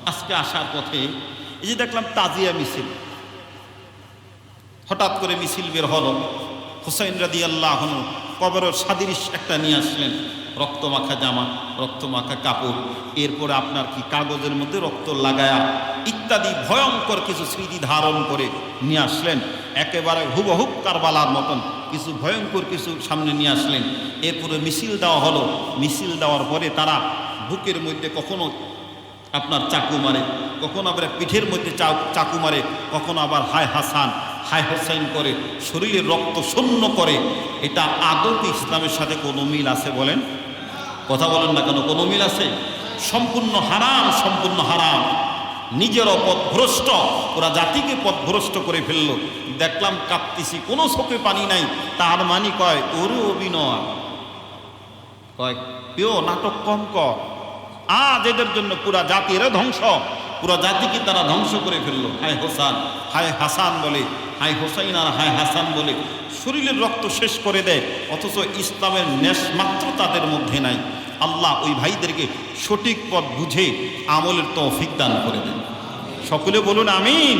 আজকে আসার পথে এই যে দেখলাম তাজিয়া মিছিল, হঠাৎ করে মিছিল বের হলো। হুসাইন রাদিয়াল্লাহু আনহু কবরের সাদৃশ্য একটা নিয়ে আসলেন, রক্তমাখা জামা, রক্তমাখা কাপড়, এরপরে আপনার কি কাগজের মধ্যে রক্ত লাগায়া ইত্যাদি ভয়ঙ্কর কিছু স্মৃতি ধারণ করে নিয়ে আসলেন। একেবারে হুবহু কারবালার মতন কিছু ভয়ঙ্কর কিছু সামনে নিয়ে আসলেন। এরপরে মিছিল দেওয়া হলো। মিছিল দেওয়ার পরে তারা বুকের মধ্যে কখনো আপনার চাকু মারে, কখনো আবার পিঠের মধ্যে চাকু মারে, কখনো আবার হায় হাসান হায় হোসাইন করে, শরীরের রক্ত শূন্য করে। এটা আদৌ কি ইসলামের সাথে কোনো মিল আছে বলেন? কথা বলেন না কেন? কোনো মিল আছে? সম্পূর্ণ হারাম, সম্পূর্ণ হারাম। নিজেরও পথভ্রষ্ট, পুরা জাতিকে পথভ্রষ্ট করে ফেললো। দেখলাম কাঁদতেছি, কোনো চোখে পানি নাই। তার মানি কয় ওরে অভিনয়, কয় কেউ নাটক কম কর। আজ এদের জন্য পুরা জাতির ধ্বংস, পুরা জাতিকে তারা ধ্বংস করে ফেললো। হায় হোসান হায় হাসান বলে, হায় হোসাইন আর হায় হাসান বলে শরীরের রক্ত শেষ করে দেয়, অথচ ইসলামের ন্যাস মাত্র তাদের মধ্যে নাই। আল্লাহ ওই ভাইদেরকে সঠিক পথ বুঝে আমলের তৌফিক দান করে দেন। সকলে বলুন আমিন।